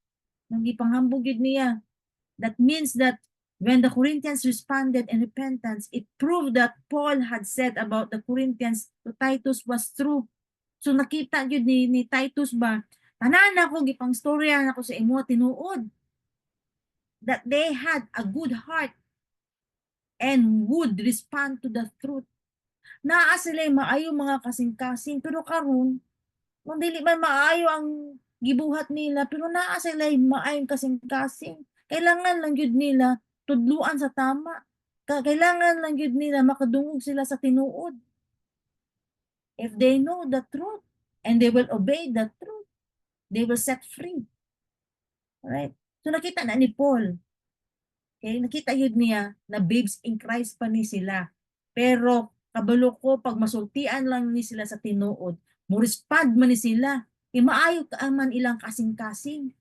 nung gipanghambog yun niya. That means that when the Corinthians responded in repentance, it proved that Paul had said about the Corinthians to Titus was true. So nakita yun ni Titus ba, tanan ako, gipang storya na ako sa imo, tinuod, that they had a good heart and would respond to the truth. Naa sila maayo mga kasing-kasing, pero karon kung dili man maayo ang gibuhat nila, pero naa sila maayong kasing-kasing. Kailangan lang yun nila tudluan sa tama. Kailangan lang yun nila makadungog sila sa tinuod. If they know the truth and they will obey the truth, they will set free. Alright? So nakita na ni Paul. Okay? Nakita yun niya na babes in Christ pa ni sila. Pero kabalo ko, pag masultian lang ni sila sa tinuod, murispad man ni sila, maayo ka man ilang kasing-kasing.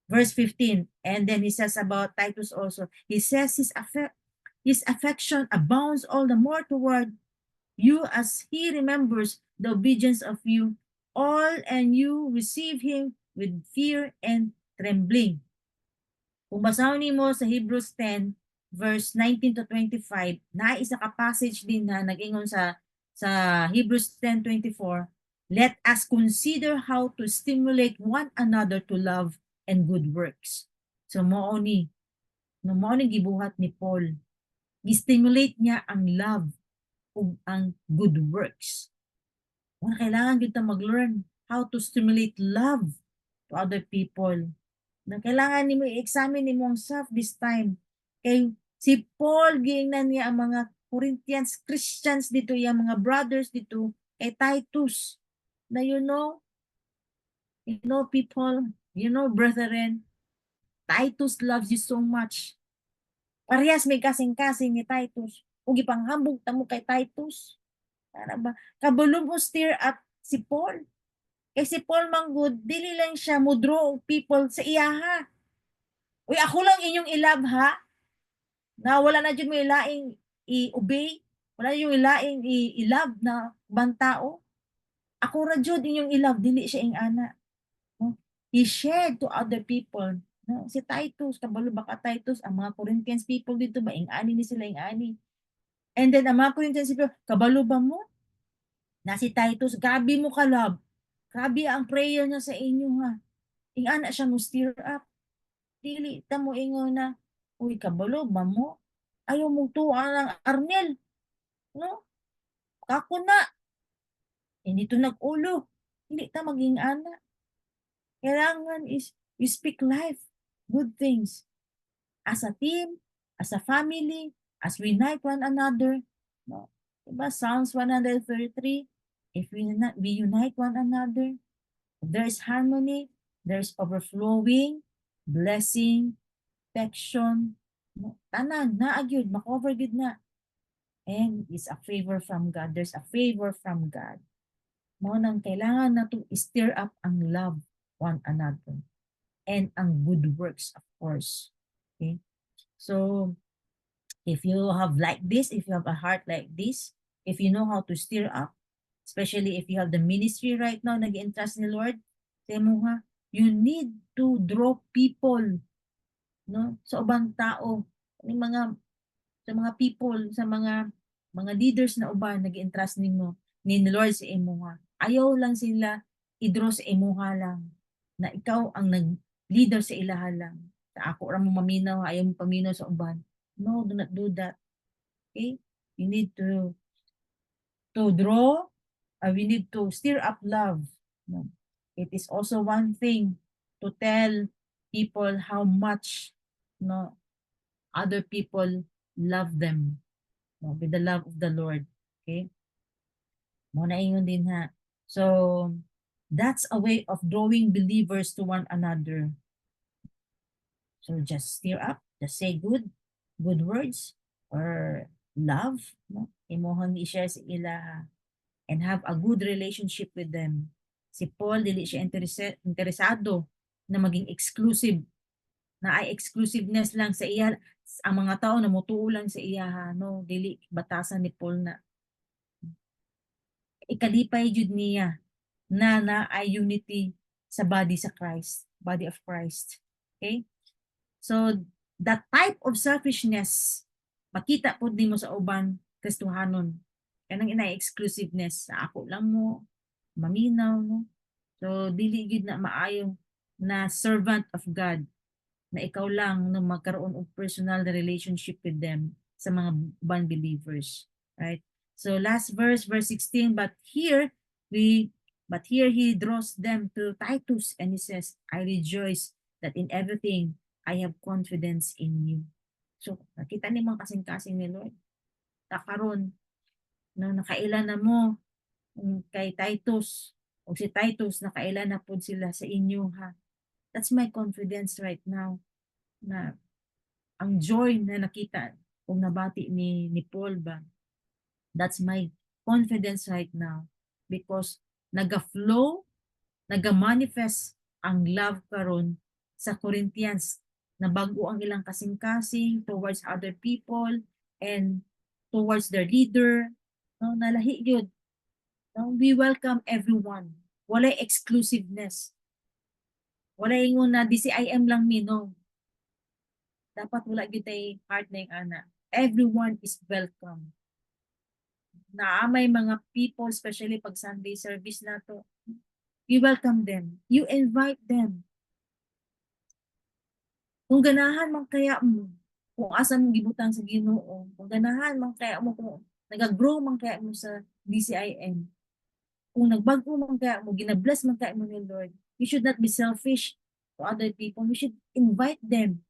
Verse 15, and then he says about Titus also, he says his affection abounds all the more toward you as he remembers the obedience of you all, and you receive him with fear and trembling. Kung basahon nimo sa Hebrews 10, verse 19 to 25, na isa ka passage din na nag-ingon sa Hebrews 10:24, let us consider how to stimulate one another to love and good works. So mao ni gibuhat ni Paul. I-stimulate niya ang love ug ang good works. Kung kailangan kita mag-learn how to stimulate love to other people. Na kailangan nimo i-examine nimo ang self this time. Kay si Paul giingnan niya ang mga Corinthians Christians dito, yung mga brothers dito kay Titus. Na you know people, brethren, Titus loves you so much. Parehas may kasing-kasing ni Titus. Kung ipanghambog ta mo kay Titus, para ba kabulong mo stir up si Paul. Eh si Paul manggod, dili lang siya mo draw people sa iyaha. Uy, ako lang inyong ilab ha. Na wala na dyan mo ilaing i-obey. Wala yung ilaing i-love na bantao. Ako ra jud inyong ilab, dili siya ing ana. No? He shared to other people. No? Si Titus, kabalo ba ka Titus, ang mga Corinthians people dito ba, ing ani ni sila, ing ani. And then ang mga Corinthians people, kabalo ba mo? Na si Titus, gabi mo kalab. Grabe ang prayer niya sa inyo ha. Ing ana siya mo stir up. Dili ta mo ingon na, uy kabalo ba mo? Ayaw mong tuwa ng Arnel. No? Kako na. Hindi to nag-ulo. Hindi ta maging ana. Kailangan is you speak life, good things. As a team, as a family, as we unite one another. No? Diba? Psalms 133, if we unite one another, there's harmony, there's overflowing, blessing, affection, no? Tanan, naagyod, makover gid na. And it's a favor from God. There's a favor from God. Mo nang kailangan nato stir up ang love one another and ang good works, of course. Okay? So, if you have like this, if you have a heart like this, if you know how to stir up, especially if you have the ministry right now, nag-entrust ni Lord, sa mo ha, you need to draw people, no, sa ubang tao, sa mga people, sa mga leaders na uban nag-entrust ni Lord sa imo ha. Ayaw lang sila i-draw sa imo lang na ikaw ang nag-leader sa ilaha lang. Ako ra mo maminaw, ayaw mo paminaw sa uban. No, do not do that. Okay? You need to draw, we need to stir up love. No? It is also one thing to tell people how much no other people love them no, with the love of the Lord. Okay? Muna ingon din ha. So, that's a way of drawing believers to one another. So just stir up, just say good words or love, no? Imuhang i-share sa ila and have a good relationship with them. Si Paul dili siya interesado na maging exclusive, na ay exclusiveness lang sa iya, ang mga tao na mutuo lang sa iya no, dili batasan ni Paul na ikalipay jud niya na ay unity sa body sa Christ, body of Christ. Okay? So, that type of selfishness, makita po din mo sa uban Kristohanon. Kanang ina-exclusiveness sa ako lang mo, maminaw mo. So, dili gid na maayo na servant of God na ikaw lang no magkaroon og personal na relationship with them sa mga unbelievers, right? So last verse 16, but here he draws them to Titus and he says, I rejoice that in everything I have confidence in you. So nakita ni mga kasing-kasing ni Lord. Karon no nakailan na mo kay Titus o si Titus nakailan na pud sila sa inyo ha. That's my confidence right now na ang joy na nakita o nabati ni Paul ba, that's my confidence right now because naga-flow, naga-manifest ang love karon sa Corinthians na bago ang ilang kasing-kasing towards other people and towards their leader. No, nalahi yun. No, we welcome everyone. Walay exclusiveness. Walay ingon na DCIM lang mi, no. Dapat wala gyud tay heart na yung ana. Everyone is welcome. Naamay mga people, especially pag Sunday service na to, you welcome them. You invite them. Kung ganahan man kaya mo, kung asa mo gibutang sa Ginoo, kung ganahan man kaya mo, kung nag-grow man kaya mo sa DCIM, kung nagbago man kaya mo, ginabless man kaya mo ni Lord, you should not be selfish to other people. You should invite them.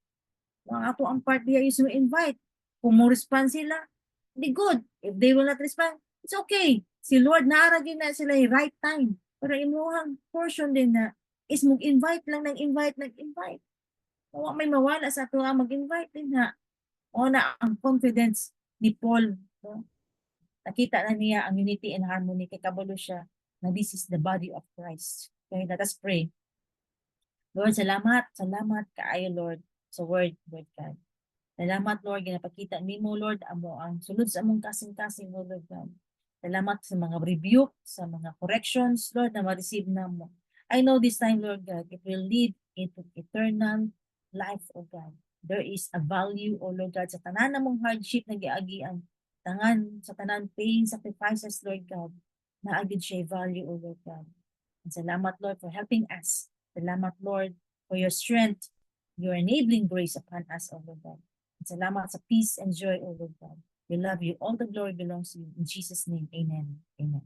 Ang ato ang part here is to invite. Kung mo respond sila, di good. If they will not respond, it's okay. Si Lord naaragin na sila yung right time. Pero imuhang portion din na is mag-invite lang nag-invite. O may mawala sa ato mag-invite din na. O na ang confidence ni Paul. No? Nakita na niya ang unity and harmony. Kay kabalo siya na this is the body of Christ. Okay, let us pray. Lord, salamat kaayo Lord sa word, Lord God. Salamat Lord, ginapakita nimo Lord, amo ang sulod sa among kasing-kasing Lord God. Salamat sa mga rebuke, sa mga corrections Lord na ma-receive namo. I know this time Lord God, it will lead into eternal life, O God. There is a value, O Lord God, sa tanan namong hardship na giagian, sa tanan pain, sacrifices Lord God, na agid siya value, O Lord God. And salamat Lord for helping us. Salamat Lord for your strength, your enabling grace upon us, O Lord God. Salamat sa peace and joy, O Lord God. We love you. All the glory belongs to you. In Jesus' name, amen. Amen.